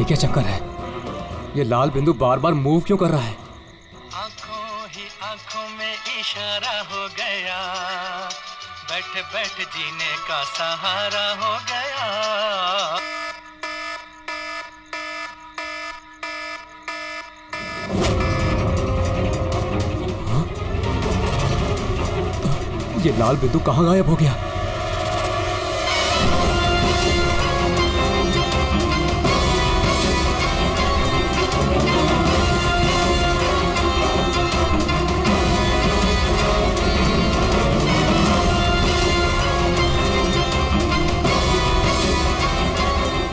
क्या चक्कर है? ये लाल बिंदु बार बार मूव क्यों कर रहा है? आंखों ही आंखों में इशारा हो गया, बैठ बैठ जीने का सहारा हो गया। ये लाल बिंदु कहाँ गायब हो गया?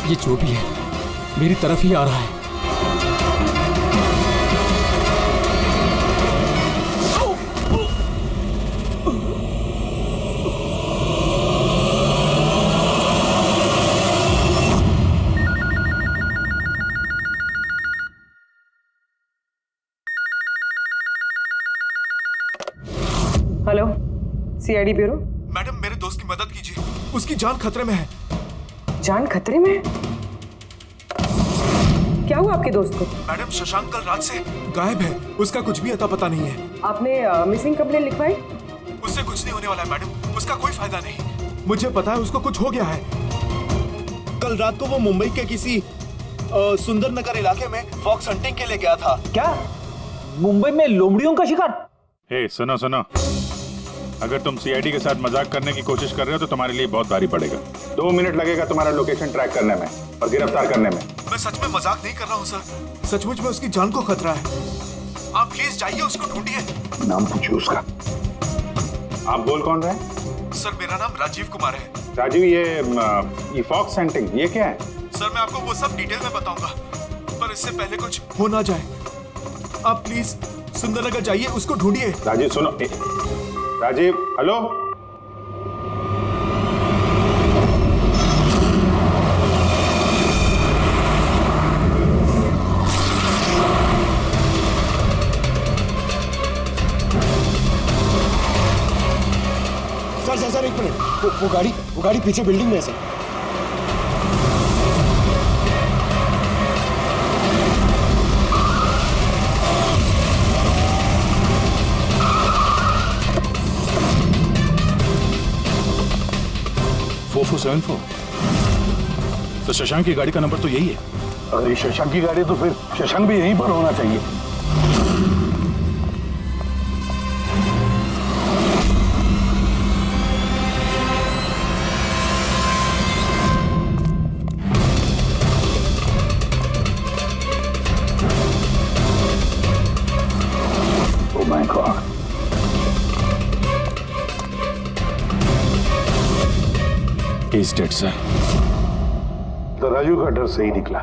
ये जो भी है मेरी तरफ ही आ रहा है। Hello, CID bureau. मैडम, मेरे दोस्त की मदद कीजिए, उसकी जान खतरे में है। जान खतरे में है? क्या हुआ आपके दोस्त को? मैडम, शशांक कल रात से गायब है, उसका कुछ भी अता पता नहीं है। आपने मिसिंग कंप्लेंट लिखवाई? उससे कुछ नहीं होने वाला है मैडम, उसका कोई फायदा नहीं। मुझे पता है उसको कुछ हो गया है। कल रात को वो मुंबई के किसी सुंदर नगर इलाके में फॉक्स हंटिंग के लिए गया था। क्या मुंबई में लोमड़ियों का शिकार? हे सुनो सुनो, अगर तुम सीआईडी के साथ मजाक करने की कोशिश कर रहे हो तो तुम्हारे लिए बहुत भारी पड़ेगा। 2 मिनट लगेगा तुम्हारा लोकेशन ट्रैक करने में और गिरफ्तार करने में। मैं सच में मजाक नहीं कर रहा हूँ सर, सचमुच में उसकी जान को खतरा है। आप प्लीज जाइए, उसको ढूंढिए। नाम पूछिए उसका। आप बोल कौन रहे हैं? सर, मेरा नाम राजीव कुमार है। राजीव, ये फॉक्स हंटिंग ये क्या है? सर, मैं आपको वो सब डिटेल में बताऊंगा, पर इससे पहले कुछ हो ना जाए। आप प्लीज सुंदरनगर जाइए, उसको ढूंढिए। राजीव सुनो, राजीव, हेलो। सर एक मिनट, वो गाड़ी पीछे बिल्डिंग में है सर। तो शशांक की गाड़ी का नंबर तो यही है। अगर ये शशांक की गाड़ी है तो फिर शशांक भी यहीं पर होना चाहिए। Oh my God, he is dead sir. तो राजू का डर सही निकला।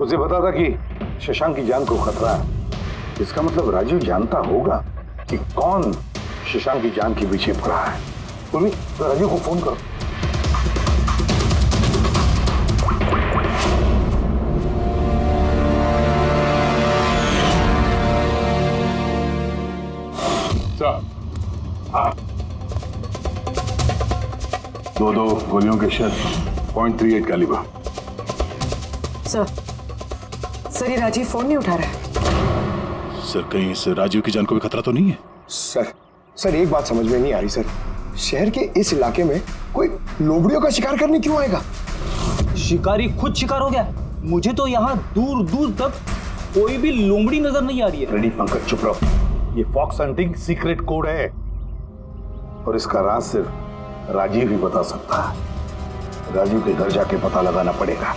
उसे पता था कि शशांक की जान को खतरा है। इसका मतलब राजू जानता होगा कि कौन शशांक की जान के पीछे पड़ा है। उर्मी, तो राजू को फोन करो। सर, हाँ, 2 गोलियों के शर्त, .38 कैलिबर। सर ये राजीव फोन नहीं उठा रहा है। सर कहीं इस राजीव की जान को भी खतरा तो नहीं है? सर एक बात समझ में नहीं आ रही सर, शहर के इस इलाके में कोई लोमड़ियों का शिकार करने क्यों आएगा? शिकारी खुद शिकार हो गया। मुझे तो यहाँ दूर दूर तक कोई भी लोमड़ी नजर नहीं आ रही है। रेडी पंकज, चुप रहो। ये फॉक्स हंटिंग सीक्रेट कोड है और इसका राज सिर्फ राजीव ही बता सकता है। राजीव के घर जाके पता लगाना पड़ेगा।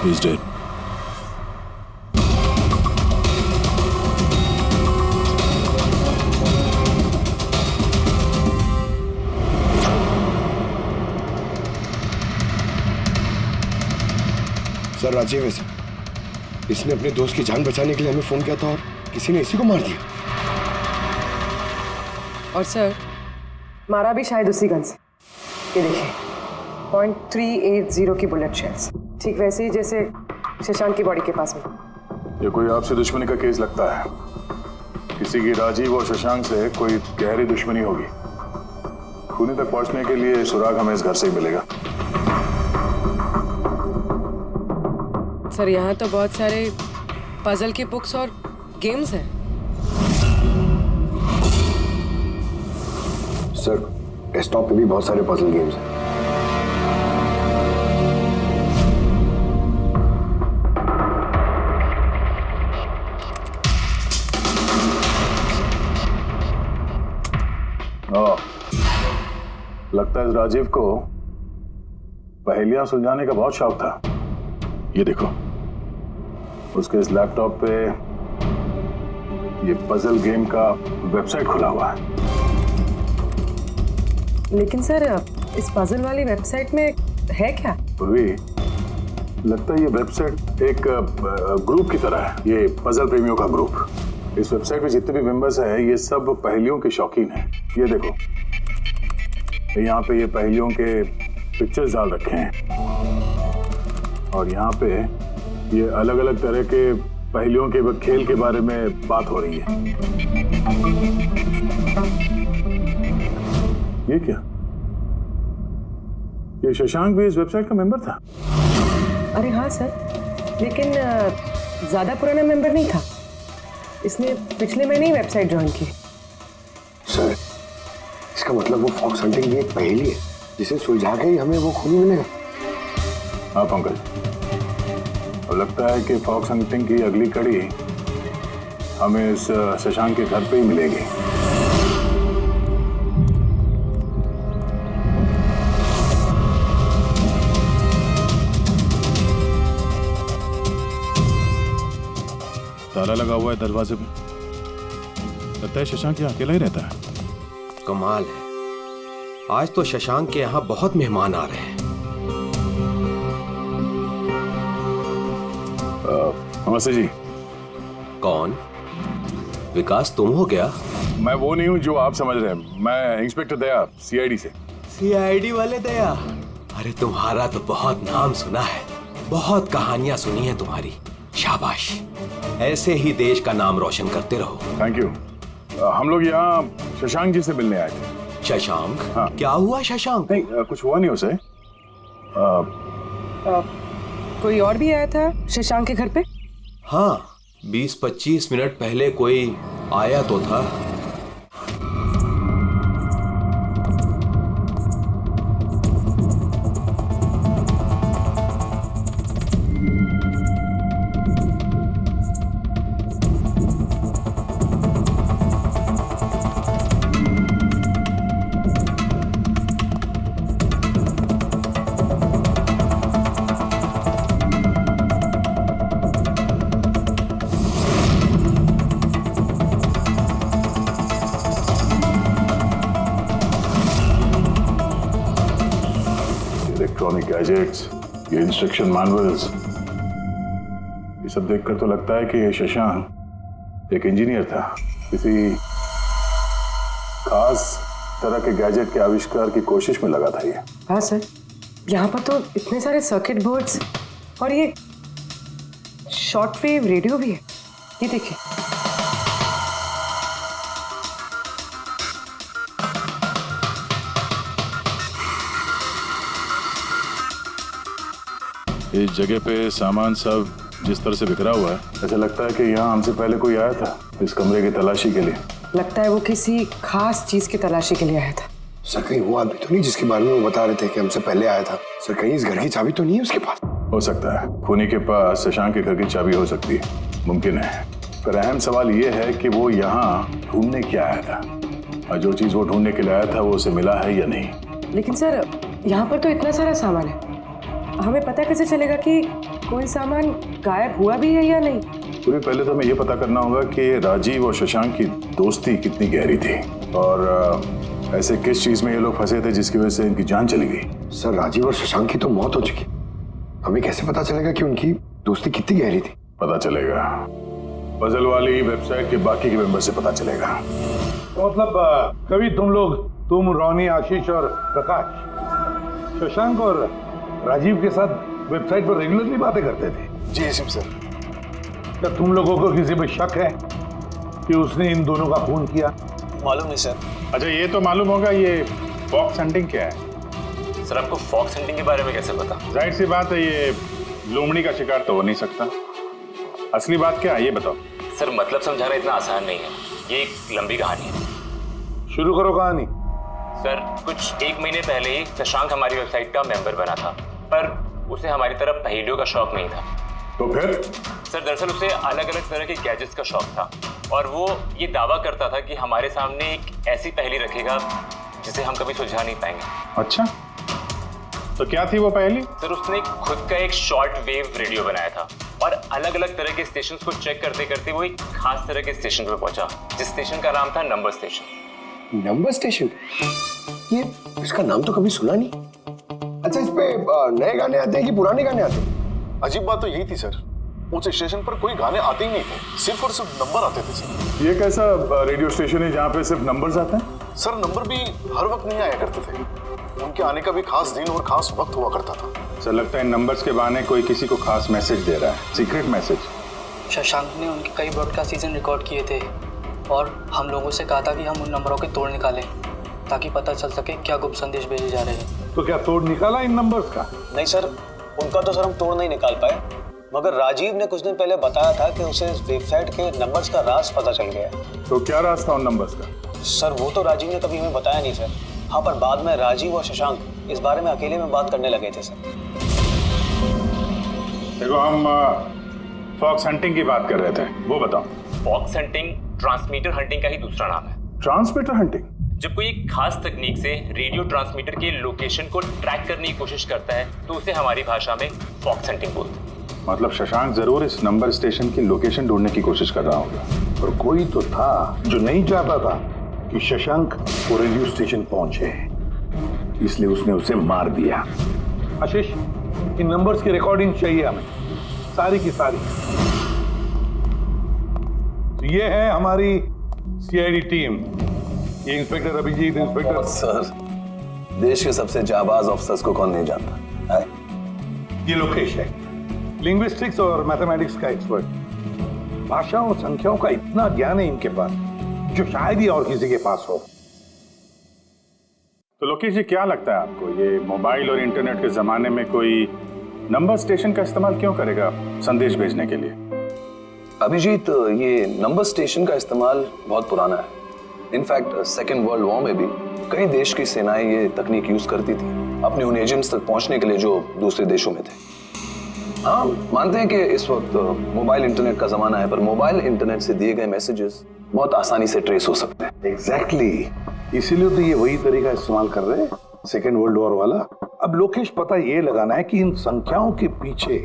He's dead. सर राजीव है सर, इसने अपने दोस्त की जान बचाने के लिए हमें फोन किया था और किसी ने इसी को मार दिया। और सर मारा भी शायद उसी गन से। ये देखिए .380 की बुलेट शेल्स, ठीक वैसे ही जैसे शशांक की बॉडी के पास में। ये कोई आपसे दुश्मनी का केस लगता है। किसी की राजीव और शशांक से कोई गहरी दुश्मनी होगी। खूनी तक पहुंचने के लिए सुराग हमें इस घर से ही मिलेगा। सर यहाँ तो बहुत सारे पजल के बुक्स और गेम्स हैं। सर डेस्कटॉप पे भी बहुत सारे पजल गेम्स हैं। लगता है इस राजीव को पहेलियां सुलझाने का बहुत शौक था। ये देखो, उसके इस लैपटॉप पे ये पजल गेम का वेबसाइट खुला हुआ है। लेकिन सर इस पजल वाली वेबसाइट में है क्या? पूर्वी, लगता है ये वेबसाइट एक ग्रुप की तरह है। ये पजल प्रेमियों का ग्रुप। इस वेबसाइट पे जितने भी मेंबर्स हैं ये सब पहेलियों के शौकीन हैं। ये देखो, यहाँ पे ये पहेलियों के पिक्चर्स डाल रखे हैं और यहाँ पे ये अलग अलग तरह के पहेलियों के खेल के बारे में बात हो रही है। ये क्या? ये शशांक भी इस वेबसाइट का मेंबर था? अरे हाँ सर, लेकिन ज्यादा पुराना मेंबर नहीं था। इसने पिछले महीने ही वेबसाइट ज्वाइन की। सर इसका मतलब वो फॉक्स हंटिंग की एक पहेली है जिसे सुलझा के ही हमें वो खूनी मिलेगा। हाँ पंकज, और लगता है कि फॉक्स हंटिंग की अगली कड़ी हमें इस शशांक के घर पे ही मिलेगी। ताला लगा हुआ है दरवाजे पे। लगता है शशांक यहाँ अकेला ही रहता है। कमाल है, आज तो शशांक के यहाँ बहुत मेहमान आ रहे हैं। नमस्ते जी। कौन? विकास तुम हो क्या? मैं वो नहीं हूँ जो आप समझ रहे हैं। मैं इंस्पेक्टर दया, सीआईडी से। सीआईडी वाले दया? अरे तुम्हारा तो बहुत नाम सुना है, बहुत कहानियां सुनी है तुम्हारी। शाबाश, ऐसे ही देश का नाम रोशन करते रहो। Thank you. हम लोग यहाँ शशांक जी से मिलने आए थे। शशांक? हाँ। क्या हुआ शशांक? नहीं, कुछ हुआ नहीं उसे। कोई और भी आया था शशांक के घर पे? हाँ, 20-25 मिनट पहले कोई आया तो था। इलेक्ट्रॉनिक गैजेट्स, ये इंस्ट्रक्शन मैनुअल्स, ये सब देखकर तो लगता है कि ये शशांक एक इंजीनियर था। किसी खास तरह के गैजेट के आविष्कार की कोशिश में लगा था ये। हाँ सर, यहाँ पर तो इतने सारे सर्किट बोर्ड्स और ये शॉर्ट वेव रेडियो भी है। ये देखिए। इस जगह पे सामान सब जिस तरह से बिखरा हुआ है, ऐसा लगता है कि यहाँ हमसे पहले कोई आया था इस कमरे की तलाशी के लिए। लगता है वो किसी खास चीज की तलाशी के लिए आया था। सर कहीं वो आदमी तो नहीं जिसके बारे में वो बता रहे थे कि हमसे पहले आया था? सर कहीं इस घर की चाबी तो नहीं है उसके पास? हो सकता है खूनी के पास शशांक के घर की चाबी हो सकती है, मुमकिन है। पर अहम सवाल ये है कि वो यहाँ ढूंढने क्या आया था, और जो चीज वो ढूंढने के लिए आया था वो उसे मिला है या नहीं। लेकिन सर यहाँ पर तो इतना सारा सामान है, हमें पता कैसे चलेगा कि कोई सामान गायब हुआ भी है या नहीं? पूरी पहले तो हमें ये पता करना होगा कि राजीव और शशांक की दोस्ती कितनी गहरी थी, और ऐसे किस चीज में ये लोग फंसे थे जिसकी वजह से इनकी जान चली गई। सर राजीव और शशांक की तो मौत हो चुकी, हमें कैसे पता चलेगा कि उनकी दोस्ती कितनी गहरी थी? पता चलेगा। पजल वाली वेबसाइट के बाकी के मेंबर से पता चलेगा। तो मतलब कभी तुम रोनी, आशीष और प्रकाश शशांक और राजीव के साथ वेबसाइट पर रेगुलरली बातें करते थे? जी एसीपी सर। क्या तुम लोगों को किसी पे शक है कि उसने इन दोनों का खून किया? मालूम नहीं सर। अच्छा, ये तो मालूम होगा, ये फॉक्स हंटिंग क्या है? सर आपको फॉक्स हंटिंग के बारे में कैसे पता? जाहिर सी बात है, ये लोमड़ी का शिकार तो हो नहीं सकता। असली बात क्या है ये बताओ। सर मतलब समझाना इतना आसान नहीं है, ये एक लंबी कहानी है। शुरू करो कहानी। सर कुछ 1 महीने पहले ही शशांक हमारी वेबसाइट का मेंबर बना था, पर उसे हमारी तरफ पहेलियों का शौक नहीं था। तो फिर? सर दरअसल उसे अलग अलग तरह के गैजेट्स का शौक था और वो ये दावा करता था कि हमारे सामने एक ऐसी पहेली रखेगा जिसे हम कभी सुलझा नहीं पाएंगे। अच्छा, तो क्या थी वो पहेली? सर उसने खुद का एक शॉर्ट वेव रेडियो बनाया था और अलग अलग तरह के स्टेशन को चेक करते करते वो एक खास तरह के स्टेशन पे पहुंचा, जिस स्टेशन का नाम था नंबर स्टेशन। Number station? ये इसका नाम तो कभी सुना नहीं। अच्छा, इस पे नए गाने आते हैं कि पुराने गाने आते हैं? अजीब बात तो यही थी सर, उस स्टेशन पर कोई गाने आते ही नहीं थे, सिर्फ और सिर्फ नंबर आते थे सर। ये कैसा रेडियो स्टेशन है जहाँ पे सिर्फ नंबर्स आते हैं? सर नंबर भी हर वक्त नहीं आया करते थे, उनके आने का भी खास दिन और खास वक्त हुआ करता था। सर लगता है इन नंबर्स के बहाने कोई किसी को खास मैसेज दे रहा है, सीक्रेट मैसेज। शशांक ने उनके कई ब्रॉडकास्ट सीजन रिकॉर्ड किए थे और हम लोगों से कहा था कि हम उन नंबरों के तोड़ निकालें ताकि पता चल सके क्या गुप्त संदेश भेजे जा रहे हैं। तो क्या तोड़ निकाला इन नंबर्स का? नहीं सर, उनका तो सर हम तोड़ नहीं निकाल पाए, मगर राजीव ने कुछ दिन पहले बताया था कि उसे वेबसाइट के नंबर्स का राज पता चल गया। तो क्या राज था उन नंबर्स का? सर वो तो राजीव ने कभी हमें बताया नहीं सर। हाँ, पर बाद में राजीव और शशांक इस बारे में अकेले में बात करने लगे थे सर। देखो, हम फॉक्स हंटिंग की बात कर रहे थे, वो बताओ। फॉक्स हंटिंग ट्रांसमीटर हंटिंग का ही दूसरा नाम है। Transmitter hunting? जब कोई एक खास तकनीक से रेडियो ट्रांसमीटर के लोकेशन को ट्रैक करने की कोशिश करता है तो उसे हमारी भाषा में फॉक्स हंटिंग बोलते हैं। मतलब शशांक जरूर इस नंबर स्टेशन की लोकेशन ढूंढने की कोशिश कर रहा होगा। और कोई तो था जो नहीं चाहता था कि शशांक वो रेडियो स्टेशन पहुंचे, इसलिए उसने उसे मार दिया। आशीष, इन नंबर्स की रिकॉर्डिंग चाहिए हमें, सारी की सारी। तो ये है हमारी सीआईडी टीम। ये इंस्पेक्टर अभिजीत, इंस्पेक्टर सर, देश के सबसे जाबाज ऑफिसर्स को कौन नहीं जानता है? ये लोकेश है, लिंग्विस्टिक्स और मैथमेटिक्स का एक्सपर्ट। भाषा और संख्याओं का इतना ज्ञान है इनके पास जो शायद ही और किसी के पास हो। तो लोकेश जी, क्या लगता है आपको, ये मोबाइल और इंटरनेट के जमाने में कोई नंबर स्टेशन का इस्तेमाल क्यों करेगा संदेश भेजने के लिए? अभिजीत, ये नंबर स्टेशन का इस्तेमाल बहुत पुराना है। इनफैक्ट सेकेंड वर्ल्ड वॉर में भी कई देश की सेनाएं ये तकनीक यूज करती थी अपने उन एजेंट्स तक पहुंचने के लिए जो दूसरे देशों में थे। हाँ, मानते हैं कि इस वक्त मोबाइल इंटरनेट का जमाना है, पर मोबाइल इंटरनेट से दिए गए मैसेजेस बहुत आसानी से ट्रेस हो सकते हैं। एग्जैक्टली, इसीलिए तो ये वही तरीका इस्तेमाल कर रहे हैं, सेकेंड वर्ल्ड वॉर वाला। अब लोकेश, पता ये लगाना है कि इन संख्याओं के पीछे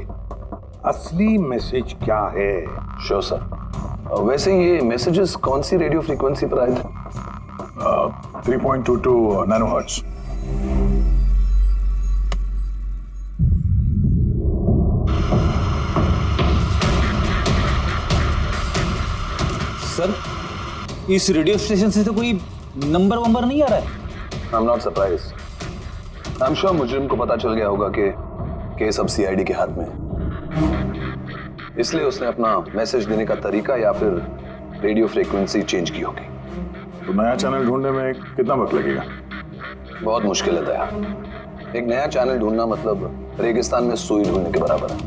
असली मैसेज क्या है। Sure sir. वैसे ये मैसेजेस कौन सी रेडियो फ्रीक्वेंसी पर आए थे? 3.22 नैनोहर्ट्ज। सर, इस रेडियो स्टेशन से तो कोई नंबर वंबर नहीं आ रहा है। I am not surprised. I am sure मुजरिम को पता चल गया होगा कि केस अब सीआईडी के हाथ में है, इसलिए उसने अपना मैसेज देने का तरीका या फिर रेडियो फ्रीक्वेंसी चेंज की होगी। तो नया चैनल ढूंढने में कितना वक्त लगेगा? बहुत मुश्किल है दया। एक नया चैनल ढूंढना मतलब रेगिस्तान में सुई ढूंढने के बराबर है।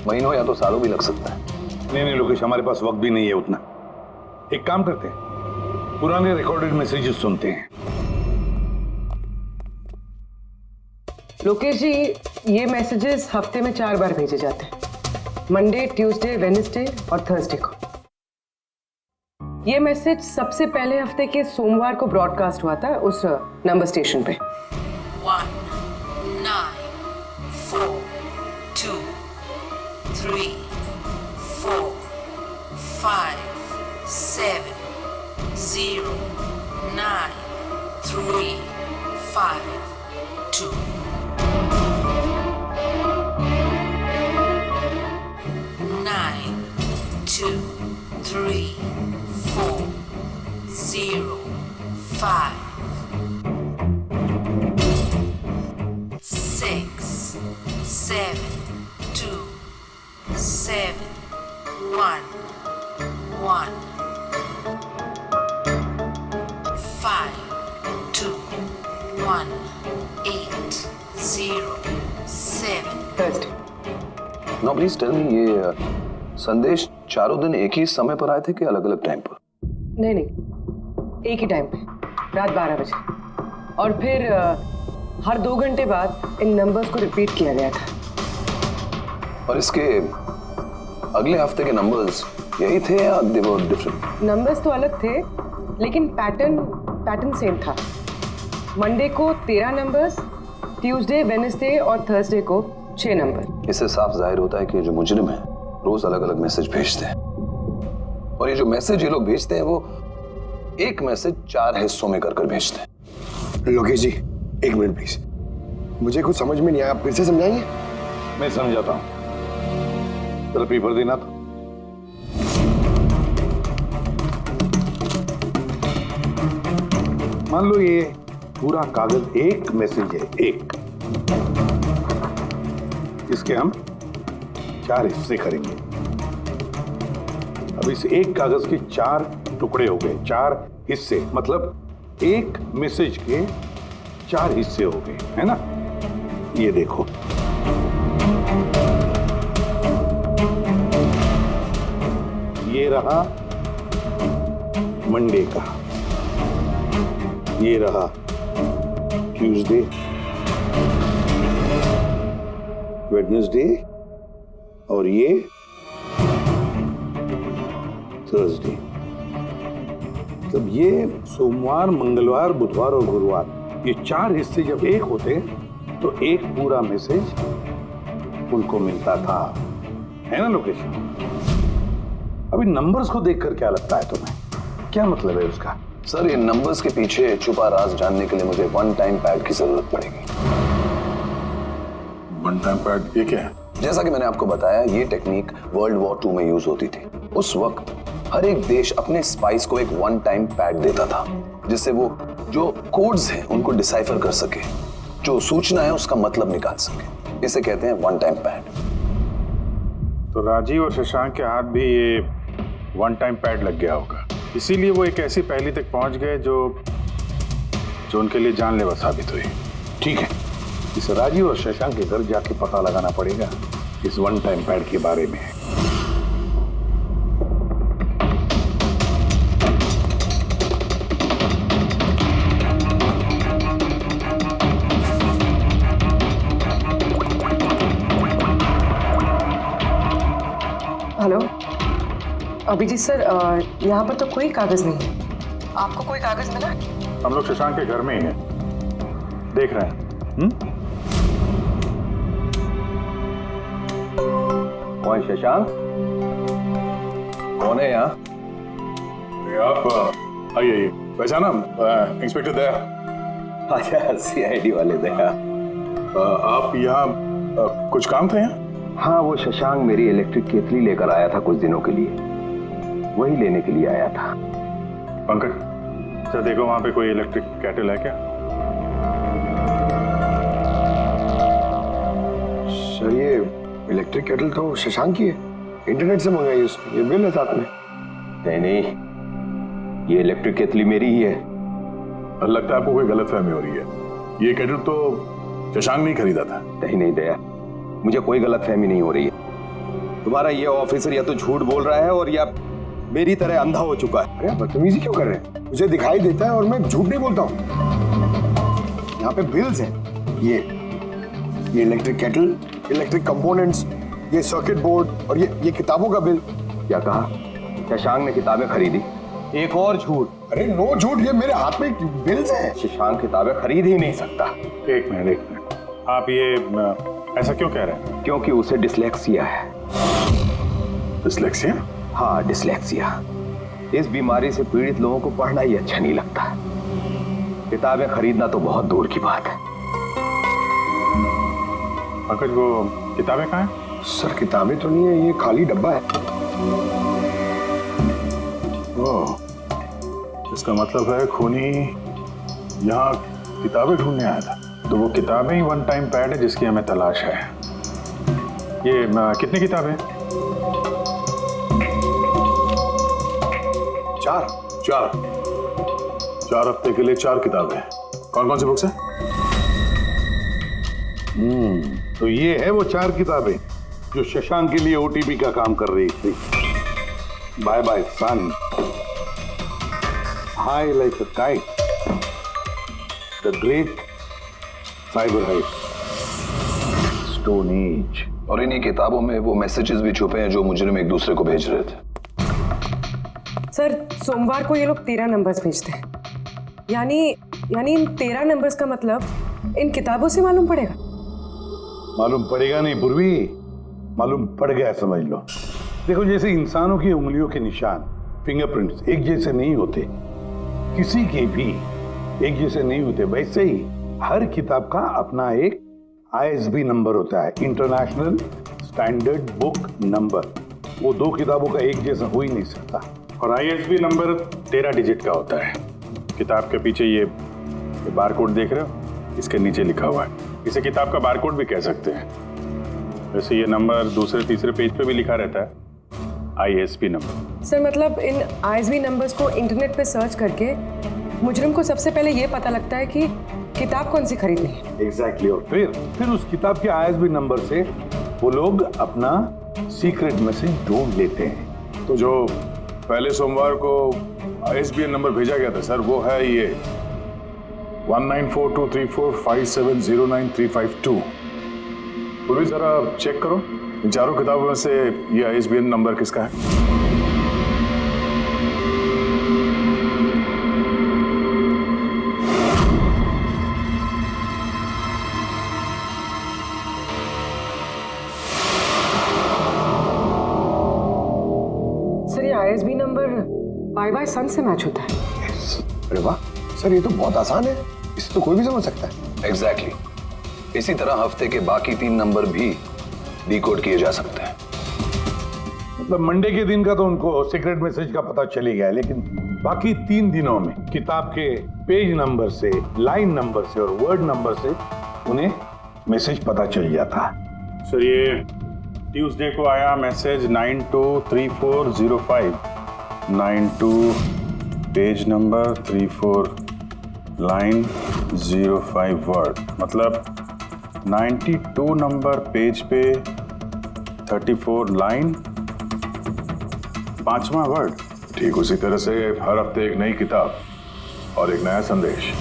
महीनों या तो सालों भी लग सकता है। नहीं लोकेश, हमारे पास वक्त भी नहीं है उतना। एक काम करते हैं, पुराने रिकॉर्डेड मैसेजेस सुनते हैं। लोकेश जी, ये मैसेजेस हफ्ते में 4 बार भेजे जाते हैं, मंडे, ट्यूसडे, वेडनेसडे और थर्सडे को। ये मैसेज सबसे पहले हफ्ते के सोमवार को ब्रॉडकास्ट हुआ था उस नंबर स्टेशन पे। 1 9 4 2 3 4 5 7 0 9 3 5 2 9 0, 5, 6, 7, 2, 7, 1, 1, 5, 2, 1, 8, 0, 7. Thursday. No please tell me, ये संदेश चारों दिन एक ही समय पर आए थे कि अलग अलग टाइम पर? नहीं, एक ही टाइम पे, रात 12 बजे। और फिर हर 2 घंटे बाद इन नंबर्स को रिपीट किया गया था। और इसके अगले हफ्ते के नंबर्स यही थे या दे वर डिफरेंट? नंबर्स तो अलग थे, लेकिन पैटर्न सेम था। मंडे को 13 नंबर्स, ट्यूसडे, वेडनेसडे और थर्सडे को 6 नंबर। इससे साफ जाहिर होता है कि जो मुजरिम है रोज अलग अलग मैसेज भेजते हैं, और ये जो मैसेज ये लोग भेजते हैं वो एक मैसेज 4 हिस्सों में कर भेजते हैं। लोकेश जी, 1 मिनट प्लीज, मुझे कुछ समझ में नहीं आया, आप फिर से समझाएंगे? मैं समझाता हूं, तेरा पेपर देना था। मान लो ये पूरा कागज एक मैसेज है, एक। इसके हम 4 हिस्से करेंगे। अब इस एक कागज के 4 टुकड़े हो गए, 4 हिस्से, मतलब एक मैसेज के 4 हिस्से हो गए, है ना? ये देखो, ये रहा मंडे का, ये रहा ट्यूसडे, वेडनेसडे और ये थर्सडे। मतलब ये सोमवार, मंगलवार, बुधवार और गुरुवार, ये 4 हिस्से जब एक होते तो एक पूरा मैसेज उनको मिलता था, है ना लोकेशन? अभी नंबर्स को देखकर क्या लगता है तुम्हें, क्या मतलब है उसका? सर, ये नंबर्स के पीछे छुपा राज जानने के लिए मुझे 1 टाइम पैड की जरूरत पड़ेगी। 1 टाइम पैड, ये क्या है? जैसा कि मैंने आपको बताया, ये टेक्निक वर्ल्ड वॉर 2 में यूज होती थी। उस वक्त हर एक देश अपने स्पाइस को एक 1 टाइम पैड देता था, जिससे वो जो कोड्स हैं उनको डिसाइफर कर सके, जो सूचना है उसका मतलब निकाल सके। इसे कहते हैं 1 टाइम पैड। तो राजीव और शशांक के हाथ भी ये 1 टाइम पैड लग गया होगा, इसीलिए वो एक ऐसी पहेली तक पहुंच गए जो उनके लिए जानलेवा साबित हुई। ठीक है, इस राजीव और शशांक के घर जाके पता लगाना पड़ेगा इस 1 टाइम पैड के बारे में। हेलो अभिजीत सर, यहाँ पर तो कोई कागज नहीं है। आपको कोई कागज मिला? हम लोग शशांक के घर में ही हैं, देख रहे हैं। कौन शशांक? कौन है यहाँ? आप आइए, पहचाना? इंस्पेक्टर दया। अच्छा, सीआईडी वाले दया। आप यहाँ कुछ काम थे यहाँ? हाँ, वो शशांक मेरी इलेक्ट्रिक केतली लेकर आया था कुछ दिनों के लिए, वही लेने के लिए आया था। पंकज, सर देखो वहां पे कोई इलेक्ट्रिक केटल है क्या? सर, ये इलेक्ट्रिक केटल तो शशांक की है, इंटरनेट से मंगाई उसने, ये बिल है साथ में। नहीं, ये इलेक्ट्रिक केतली मेरी ही है। लगता है आपको कोई गलतफहमी हो रही है, ये केटल तो शशांक नहीं खरीदा था। नहीं दया, मुझे कोई गलतफहमी नहीं हो रही है। तुम्हारा ये ऑफिसर या तो झूठ बोल रहा है और या मेरी तरह अंधा हो चुका है। अरे बदतमीजी क्यों कर रहे हैं? मुझे दिखाई देता है और मैं झूठ नहीं बोलता हूँ। यहाँ पे बिल्स हैं, ये इलेक्ट्रिक केटल, इलेक्ट्रिक कंपोनेंट्स, ये सर्किट बोर्ड और ये किताबों का बिल। क्या कहा? शशांक ने किताबें खरीदी? एक और झूठ। अरे नो झूठ, ये मेरे हाथ में बिल्स हैं। शशांक किताबें खरीद ही नहीं सकता। एक मिनट, आप ये ऐसा क्यों कह रहे हैं? क्योंकि उसे डिसलेक्सिया है। डिसलेक्सिया? हाँ, डिसलेक्सिया। इस बीमारी से पीड़ित लोगों को पढ़ना ही अच्छा नहीं लगता, किताबें खरीदना तो बहुत दूर की बात है। पंकज, वो किताबें कहाँ हैं? सर, किताबें तो नहीं है, ये खाली डब्बा है। ओह, इसका मतलब है खूनी यहाँ किताबें ढूंढने आया था। तो वो किताबें ही वन टाइम पैड है जिसकी हमें तलाश है। ये कितनी किताबें? 4 हफ्ते के लिए 4 किताबें। कौन कौन सी बुक्स हैं? तो ये है वो 4 किताबें जो शशांक के लिए ओटीपी का काम कर रही थी। Bye bye son, high like a kite, the great cyber heist, stone age. और इन्हीं किताबों में वो मैसेजेस भी छुपे हैं जो मुजरिम एक दूसरे को भेज रहे थे। सर सोमवार को ये लोग 13 नंबर्स भेजते हैं, यानी इन 13 नंबर्स का मतलब इन किताबों से मालूम पड़ेगा। मालूम पड़ेगा नहीं पूर्वी, मालूम पड़ गया समझ लो। देखो जैसे इंसानों की उंगलियों के निशान, फिंगरप्रिंट्स एक जैसे नहीं होते, किसी के भी एक जैसे नहीं होते, वैसे ही हर किताब का अपना एक ISB नंबर होता है, इंटरनेशनल स्टैंडर्ड बुक नंबर। वो 2 किताबों का एक जैसा हो ही नहीं सकता। और ISB नंबर 13 डिजिट का होता है। किताब के पीछे ये बारकोड देख रहे हो, इसके नीचे लिखा हुआ है। इसे किताब का बारकोड भी कह सकते हैं। वैसे ये नंबर दूसरे तीसरे पेज पे भी लिखा रहता है, ISB नंबर। सर मतलब इन ISB नंबर्स को इंटरनेट पे सर्च करके मुजरिम को सबसे पहले ये पता लगता है कि किताब कौन सी खरीदनी है। एग्जैक्टली। और फिर उस किताब के ISB नंबर से वो लोग अपना सीक्रेट मैसेज ढूंढ लेते हैं। तो जो पहले सोमवार को ISBN नंबर भेजा गया था सर, वो है ये 19423457099352। पूरी जरा चेक करो इन 4 किताबों में से ये ISBN नंबर किसका है। ISB नंबर बाय बाय सन से मैच होता है। अरे वाह सर, ये तो बहुत आसान है, इसे तो कोई भी समझ सकता है। एग्जैक्टली। इसी तरह हफ्ते के बाकी 3 नंबर भी डिकोड किए जा सकते हैं। मतलब मंडे के दिन का तो उनको सीक्रेट मैसेज का पता चली गया, लेकिन बाकी 3 दिनों में किताब के पेज नंबर से, लाइन नंबर से और वर्ड नंबर से उन्हें मैसेज पता चल जाता। सर ये ट्यूसडे को आया message 923405, 92 page number 34 line 05 word, मतलब 92 नंबर पेज पे 34 लाइन 5वां वर्ड। ठीक उसी तरह से हर हफ्ते एक नई किताब और एक नया संदेश।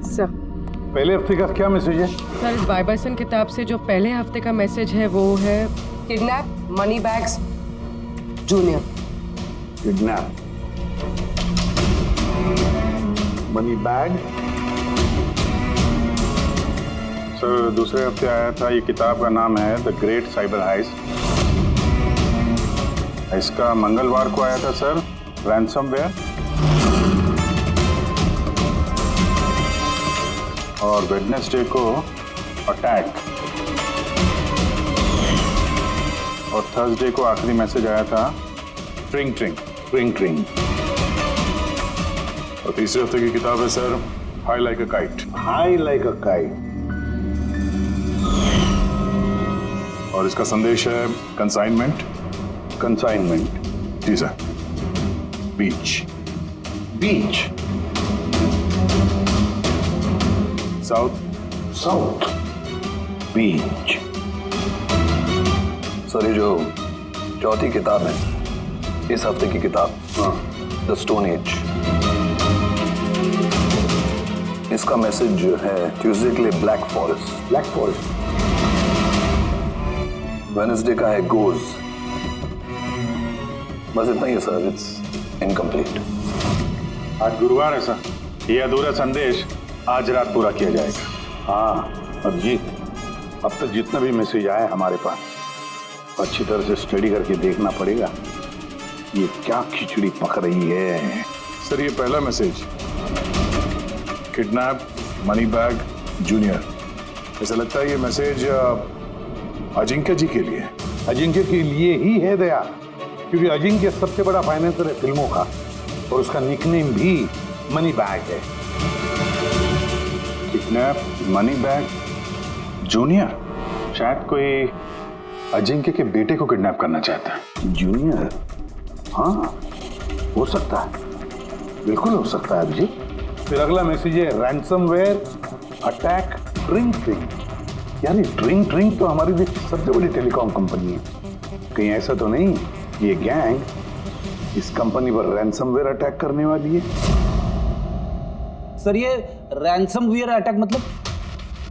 सर पहले हफ्ते का क्या मैसेज है? सर इस बाय बाय सन किताब से जो पहले हफ्ते का मैसेज है वो है kidnap money bags junior. Kidnap money bag. Sir दूसरे हफ्ते आया था, ये किताब का नाम है द ग्रेट साइबर हाइस्ट। इसका मंगलवार को आया था सर रैंसमवेयर, और वेडनेसडे को अटैक, और थर्सडे को आखिरी मैसेज आया था ट्रिंग ट्रिंग ट्रिंग ट्रिंग। और तीसरे हफ्ते की किताब है sir high like a kite, high like a kite. और इसका संदेश है कंसाइनमेंट। कंसाइनमेंट जी सर। बीच बीच साउथ बीच। सर ये जो चौथी किताब है, इस हफ्ते की किताब द स्टोन एज, इसका मैसेज जो है ट्यूसडे के लिए black forest. Black forest. Wednesday का है गोज। बस इतना ही है सर, इट्स इनकम्प्लीट। आज गुरुवार है सर, ये अधूरा संदेश आज रात पूरा किया जाएगा। हाँ अभिजीत, अब तक जितना भी मैसेज आया हमारे पास अच्छी तरह से स्टडी करके देखना पड़ेगा ये क्या खिचड़ी पक रही है। सर ये पहला message, kidnap money bag junior. ऐसा लगता है ये मैसेज अजिंक्य जी के लिए। अजिंक्य के लिए ही है दया, क्योंकि अजिंक्य सबसे बड़ा फाइनेंसर है फिल्मों का और उसका निकनेम भी मनी बैग है। किडनैप मनी बैग जूनियर, शायद कोई अजिंक्य के बेटे को किडनैप करना चाहता है। जूनियर? हाँ, हो सकता है, बिल्कुल हो सकता है अभिजीत। फिर अगला मैसेज है रैंसमवेयर अटैक ड्रिंक ट्रिंग। यार ड्रिंक ट्रिंग तो हमारी देश की सबसे बड़ी टेलीकॉम कंपनी है। कहीं ऐसा तो नहीं ये गैंग इस कंपनी पर रैंसमवेयर अटैक करने वाली है? सर ये रैंसमवेयर अटैक मतलब?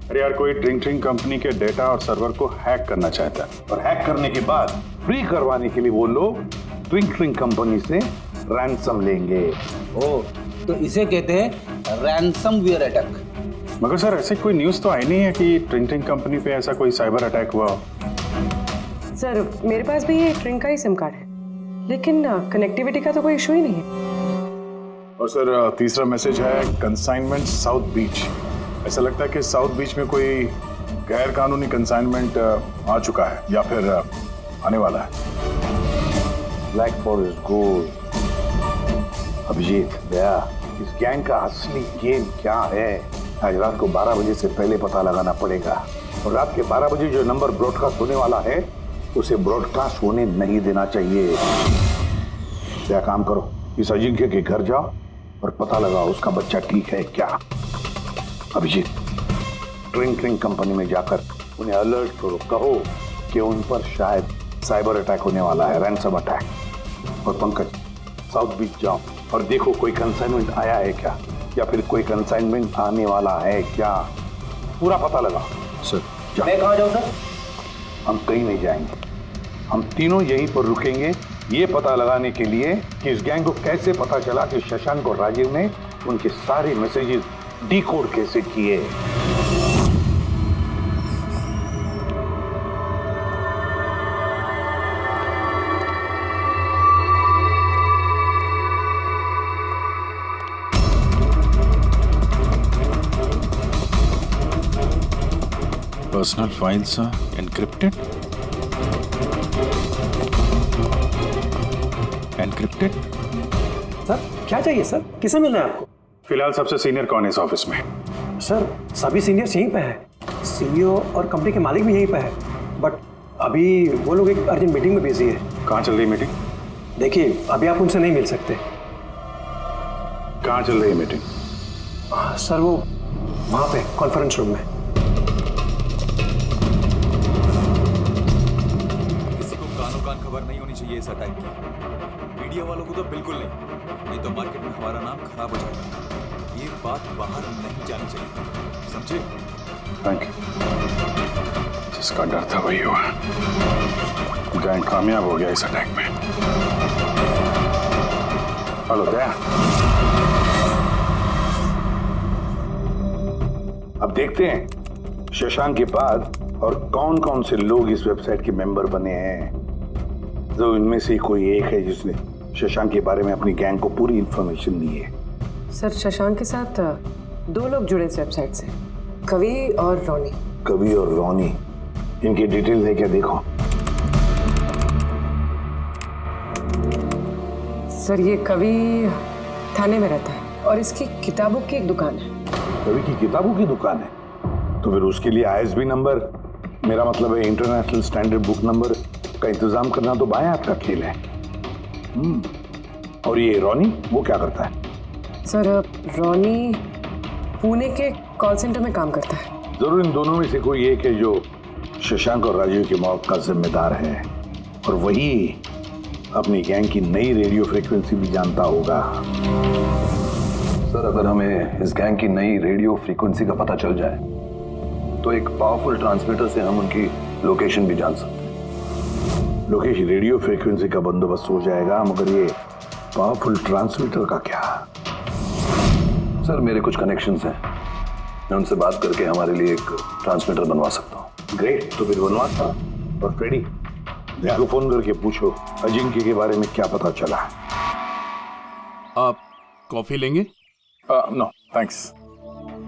अरे यार कोई ड्रिंक कंपनी के डेटा और सर्वर को हैक करना चाहता है, और हैक करने के बाद फ्री करवाने के लिए वो लोग ड्रिंक कंपनी से रैंसम लेंगे। ओह, तो इसे कहते हैं रैंसमवेयर अटैक। मगर सर ऐसे कोई न्यूज़ तो आई नहीं है कि ड्रिंक कंपनी पे ऐसा कोई साइबर अटैक हुआ हो। सर मेरे पास भी ये ट्रिंक का ही सिम कार्ड है, लेकिन कनेक्टिविटी का तो कोई इशू ही नहीं है। और सर तीसरा मैसेज है कंसाइनमेंट साउथ बीच। ऐसा लगता है कि साउथ बीच में कोई गैर कानूनी कंसाइनमेंट आ चुका है या फिर आने वाला है। Black forest gold. Abhijeet Daya, इस गैंग का असली गेम क्या है आज रात को 12 बजे से पहले पता लगाना पड़ेगा। और रात के 12 बजे जो नंबर ब्रॉडकास्ट होने वाला है उसे ब्रॉडकास्ट होने नहीं देना चाहिए। क्या काम करो, इस अजिंक्य के घर जाओ और पता लगाओ उसका बच्चा ठीक है क्या। अभिजीत ड्रिंक कंपनी में जाकर उन्हें अलर्ट करो, कहो कि उन पर शायद साइबर अटैक होने वाला है, रैंसम अटैक। और पंकज साउथ बीच जाओ और देखो कोई कंसाइनमेंट आया है क्या, या फिर कोई कंसाइनमेंट आने वाला है क्या, पूरा पता लगाओ। सर मैं कहाँ जाऊँ सर? हम कहीं नहीं जाएंगे, हम तीनों यहीं पर रुकेंगे ये पता लगाने के लिए कि इस गैंग को कैसे पता चला कि शशांक और राजीव ने उनके सारे मैसेजेस डिकोड कैसे किए। Personal files encrypted. सर क्या चाहिए सर, किसे मिलना है आपको? फिलहाल सबसे सीनियर कौन है इस ऑफिस में? सर सभी सीनियर्स यहीं पे है, सीईओ और कंपनी के मालिक भी यहीं पे है, बट अभी वो लोग एक अर्जेंट मीटिंग में बिजी है। कहाँ चल रही मीटिंग? देखिए अभी आप उनसे नहीं मिल सकते। कहाँ चल रही है मीटिंग? सर वो वहाँ पे कॉन्फ्रेंस रूम में। किसी को कान खबर नहीं होनी चाहिए इस अटैक की, मीडिया वालों को तो बिल्कुल नहीं तो मार्केट में हमारा नाम खराब हो जाएगा। ये बात बाहर नहीं जानी चाहिए, समझे? Thank you. जिसका डर था वही हुआ, गैंग कामयाब हो गया इस अटैक में। हेलो दया। अब देखते हैं शशांक के बाद और कौन कौन से लोग इस वेबसाइट के मेंबर बने हैं। जो इनमें से कोई एक है जिसने शशांक के बारे में अपनी गैंग को पूरी इंफॉर्मेशन दी है। सर शशांक के साथ 2 लोग जुड़े इस वेबसाइट से, कवि और रोनी। कवि और रोनी, इनकी डिटेल है क्या? देखो सर ये कवि थाने में रहता है और इसकी किताबों की एक दुकान है। कवि की किताबों की दुकान है तो फिर उसके लिए ISB नंबर, मेरा मतलब है इंटरनेशनल स्टैंडर्ड बुक नंबर का इंतजाम करना तो बाएं हाथ का खेल है। और ये रोनी वो क्या करता है? सर रोनी पुणे के कॉल सेंटर में काम करता है। जरूर इन दोनों में से कोई एक है जो शशांक और राजीव की मौत का जिम्मेदार है, और वही अपनी गैंग की नई रेडियो फ्रीक्वेंसी भी जानता होगा। सर अगर हमें इस गैंग की नई रेडियो फ्रीक्वेंसी का पता चल जाए तो एक पावरफुल ट्रांसमीटर से हम उनकी लोकेशन भी जान सकते हैं। लोकेशन रेडियो फ्रीक्वेंसी का बंदोबस्त हो जाएगा, मगर ये पावरफुल ट्रांसमीटर का क्या? सर मेरे कुछ कनेक्शंस हैं, मैं उनसे बात करके हमारे लिए एक ट्रांसमीटर बनवा सकता हूँ। ग्रेट, तो फिर बनवा था। और फ्रेडी दयालु फोन करके पूछो अजिंक्य के बारे में क्या पता चला। आप कॉफी लेंगे? No thanks.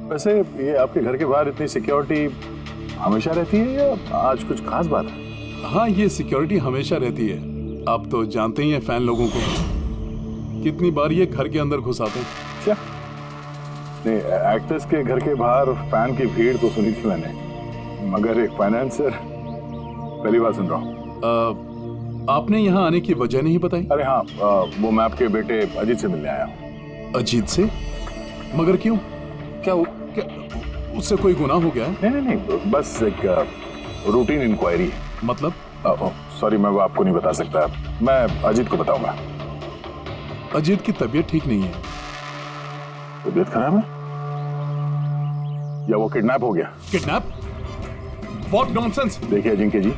वैसे ये आपके घर के बाहर इतनी सिक्योरिटी हमेशा रहती है या आज कुछ खास बात है? हाँ, ये सिक्योरिटी हमेशा रहती है। आप तो जानते ही हैं फैन लोगों को, कितनी बार ये घर के अंदर घुस आते हैं। क्या नहीं, एक्टर्स के घर के बाहर फैन की भीड़ तो सुनी थी मैंने, मगर एक फाइनेंसर पहली बार सुन रहा हूँ। आपने यहाँ आने की वजह नहीं बताई? अरे हाँ, वो मैं आपके बेटे अजीत से मिलने आया हूँ। अजीत से? मगर क्यों? क्या उससे कोई गुनाह हो गया है? नहीं, बस एक रूटीन इंक्वायरी। मतलब? सॉरी, मैं वो आपको नहीं बता सकता, मैं अजीत को बताऊंगा। अजीत की तबीयत ठीक नहीं है। तबीयत खराब है या वो किडनैप हो गया? किडनैप? What nonsense! देखिए अजिंक्य जी,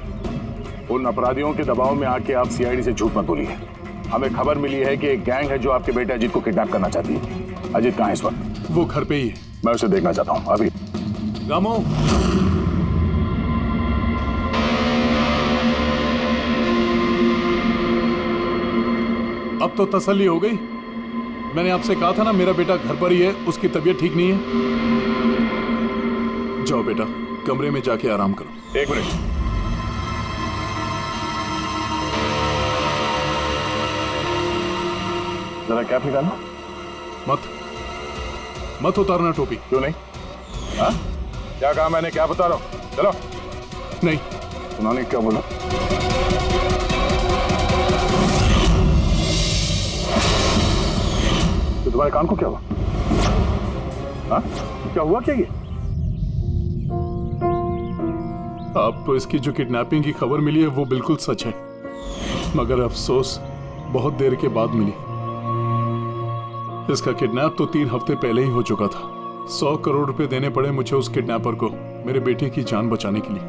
उन अपराधियों के दबाव में आके आप सीआईडी से झूठ मत बोलिए। हमें खबर मिली है कि एक गैंग है जो आपके बेटे अजीत को किडनैप करना चाहती है। अजीत कहाँ है इस वक्त? वो घर पे ही है। मैं उसे देखना चाहता हूँ अभी। रामो, अब तो तसल्ली हो गई। मैंने आपसे कहा था ना मेरा बेटा घर पर ही है, उसकी तबीयत ठीक नहीं है। जाओ बेटा, कमरे में जाके आराम करो। एक मिनट, जरा कैप निकालना। मत उतारना टोपी। क्यों नहीं? हाँ? क्या कहा मैंने? क्या बता रहा हूँ? चलो। नहीं। उन्होंने क्या बोला? तो तुम्हारे कान को क्या हुआ? हाँ? क्या हुआ क्या ये? आपको इसकी जो किडनैपिंग की खबर मिली है वो बिल्कुल सच है, मगर अफसोस बहुत देर के बाद मिली। इसका किडनैप तो 3 हफ्ते पहले ही हो चुका था। 100 करोड़ रुपए देने पड़े मुझे उस किडनैपर को मेरे बेटे की जान बचाने के लिए।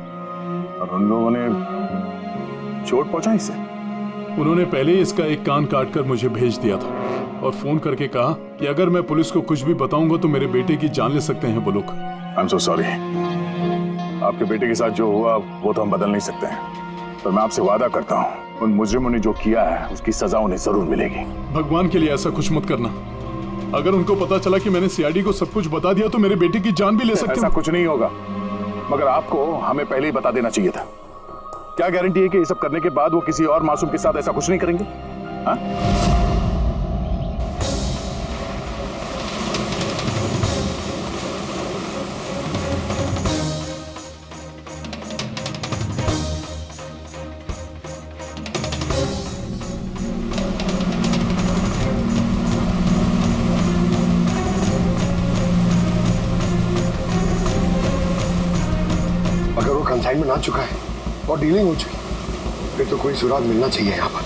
और उन लोगों ने चोट पहुंचाई इसे? उन्होंने पहले ही इसका एक कान काट कर मुझे भेज दिया था और फोन करके कहा कि अगर मैं पुलिस को कुछ भी बताऊंगा तो मेरे बेटे की जान ले सकते हैं वो लोग। I am so sorry. आपके बेटे के साथ जो हुआ वो तो हम बदल नहीं सकते हैं, पर मैं आपसे वादा करता हूँ उन मुजरिमों ने जो किया है उसकी सजा उन्हें जरूर मिलेगी। भगवान के लिए ऐसा कुछ मत करना। अगर उनको पता चला कि मैंने सीआईडी को सब कुछ बता दिया तो मेरे बेटे की जान भी ले सकते हैं। ऐसा कुछ नहीं होगा, मगर आपको हमें पहले ही बता देना चाहिए था। क्या गारंटी है कि ये सब करने के बाद वो किसी और मासूम के साथ ऐसा कुछ नहीं करेंगे? हाँ? अगर वो कंसाइनमेंट आ चुका है और डीलिंग हो चुकी, फिर तो कोई सुराग मिलना चाहिए यहाँ पर।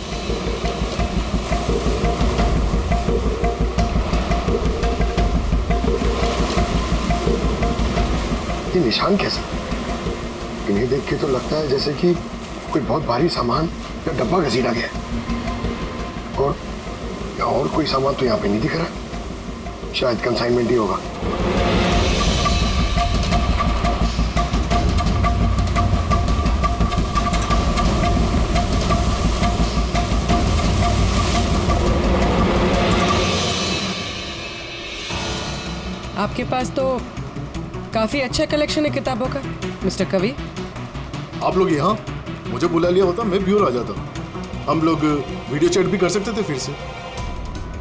ये निशान कैसे? इन्हें देख के तो लगता है जैसे कि कोई बहुत भारी सामान या डब्बा घसीटा गया और कोई सामान तो यहाँ पे नहीं दिख रहा। शायद कंसाइनमेंट ही होगा। आपके पास तो काफी अच्छा कलेक्शन है किताबों का मिस्टर कवि। आप लोग यहाँ मुझे बुला लिया होता मैं ब्यूर आ जाता। हम लोग वीडियो चैट भी कर सकते थे फिर से।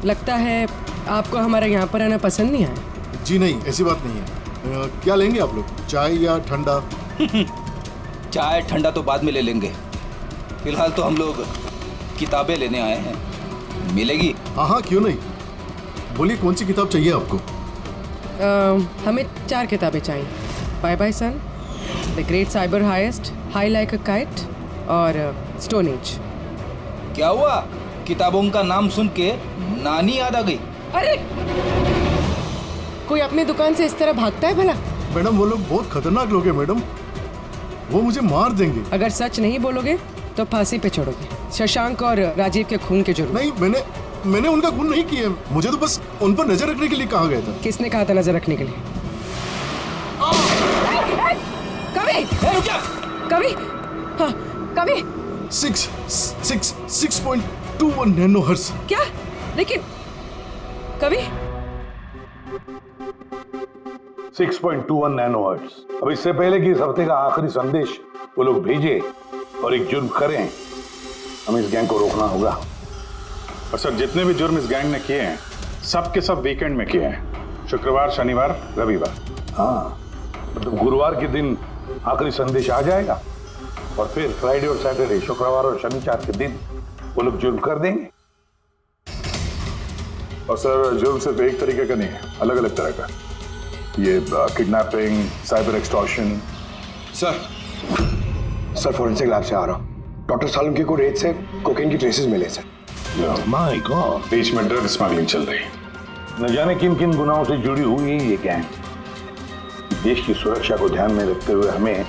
लगता है आपको हमारे यहाँ पर आना पसंद नहीं आया। जी नहीं, ऐसी बात नहीं है। क्या लेंगे आप लोग, चाय या ठंडा? चाय ठंडा तो बाद में ले लेंगे, फिलहाल तो हम लोग किताबें लेने आए हैं। मिलेगी? हाँ, क्यों नहीं। बोलिए कौन सी किताब चाहिए आपको? हमें 4 किताबें चाहिए। Bye bye son, the great cyber heist, high like a kite और स्टोन एज। क्या हुआ? किताबों का नाम सुन के नानी याद आ गई? अरे कोई अपनी दुकान से इस तरह भागता है भला? मैडम वो लोग बहुत खतरनाक लोग हैं मैडम, वो मुझे मार देंगे। अगर सच नहीं बोलोगे तो फांसी पे चढ़ोगे। शशांक और राजीव के खून के जुर्म। नहीं, मैंने उनका खून नहीं किया, मुझे तो बस उन पर नजर रखने के लिए कहा गया था। किसने कहा था नजर रखने के लिए? कवि! कवि! हाँ, कवि! 6.21 नैनोहर्ट्ज। क्या? लेकिन कवि 6.21 नैनोहर्ट्ज। अब इससे पहले कि इस हफ्ते का आखिरी संदेश वो लोग भेजे और एक जुर्म करें, हमें इस गैंग को रोकना होगा। और सर, जितने भी जुर्म इस गैंग ने किए हैं सब के सब वीकेंड में किए हैं, शुक्रवार, शनिवार, रविवार। हाँ, मतलब गुरुवार के दिन आखिरी संदेश आ जाएगा और फिर फ्राइडे और सैटरडे, शुक्रवार और शनिवार के दिन वो लोग जुर्म कर देंगे। और सर, जुर्म सिर्फ एक तरीके का नहीं है, अलग अलग तरह का। ये kidnapping, cyber extortion. Sir forensic lab से आ रहा हूँ। डॉक्टर सालुंके को रेत से कोकेन की ट्रेसेस मिले सर। माय गॉड, बीच में ड्रग स्मगलिंग चल रही है। न जाने किन किन गुनाहों से जुड़ी हुई है ये गैंग। देश की सुरक्षा को ध्यान में रखते हुए हमें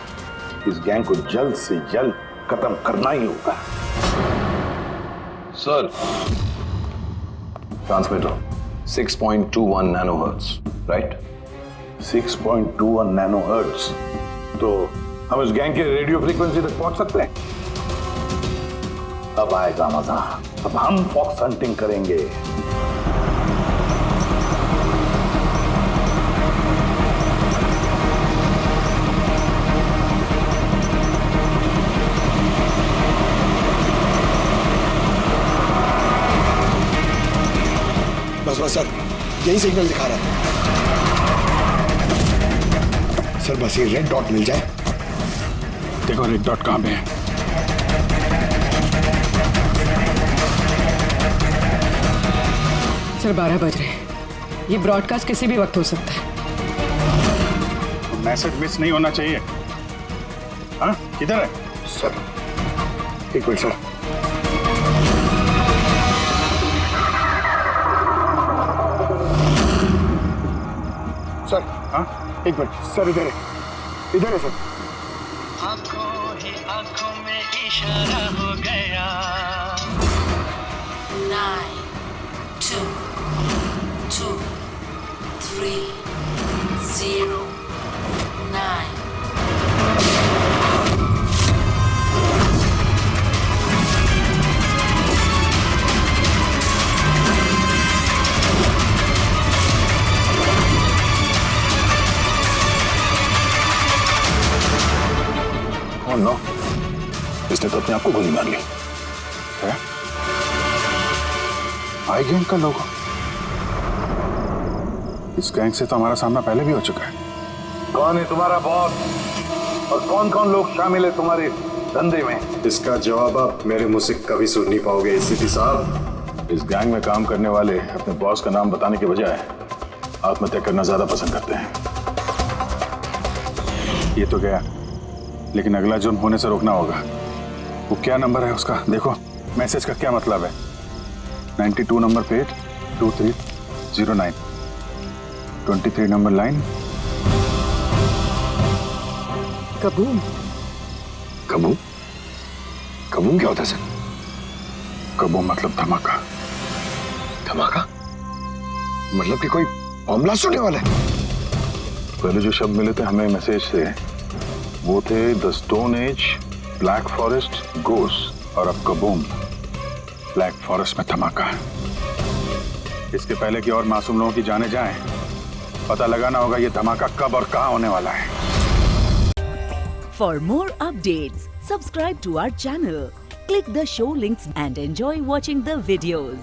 इस गैंग को जल्द से जल्द खत्म करना ही होगा। Sir, transmitter 6.21 nanohertz, right? 6.21 nanohertz. तो हम इस गैंग के रेडियो फ्रीक्वेंसी तक पहुंच सकते हैं। अब आएगा मजा। अब हम फॉक्स हंटिंग करेंगे। बस बस सर, यही सिग्नल दिखा रहा है सर। बस ये रेड डॉट मिल जाए। देखो रेड डॉट कहां पे है। सर 12 बज रहे हैं। ये ब्रॉडकास्ट किसी भी वक्त हो सकता है। मैसेज मिस नहीं होना चाहिए। हाँ, किधर है सर? एक मिनट सर। सर हाँ, एक मिनट सर, इधर है, इधर है सर। आंखों ही आंखों में इशारा हो गया। 9, 2, 2, 3, 0, 9. नो, इसने तो अपने आप को गोली मार ली है। आई गैंग का लोगो। इस गैंग से तो हमारा सामना पहले भी हो चुका है। कौन है तुम्हारा बॉस और कौन कौन लोग शामिल है तुम्हारे धंधे में? इसका जवाब आप मेरे मुंह से कभी सुन नहीं पाओगे एसीपी साहब। इस गैंग में काम करने वाले अपने बॉस का नाम बताने के बजाय आत्महत्या करना ज्यादा पसंद करते हैं। ये तो गया, लेकिन अगला जुर्म होने से रोकना होगा। वो क्या नंबर है उसका देखो। मैसेज का क्या मतलब है? 92 number plate 2309, 23 number line. Kaboom. Kaboom? Kaboom क्या होता है सर? कबूम मतलब धमाका। धमाका मतलब कि कोई बम ब्लास्ट होने वाला है? पहले जो शब्द मिले थे हमें मैसेज से वो थे the stone age, black forest, ghost, और अब कबूम, ब्लैक फॉरेस्ट में धमाका। इसके पहले कि और मासूम लोगों की जाने जाएं, पता लगाना होगा ये धमाका कब और कहां होने वाला है। For more updates, subscribe to our channel, click the show links and enjoy watching the videos.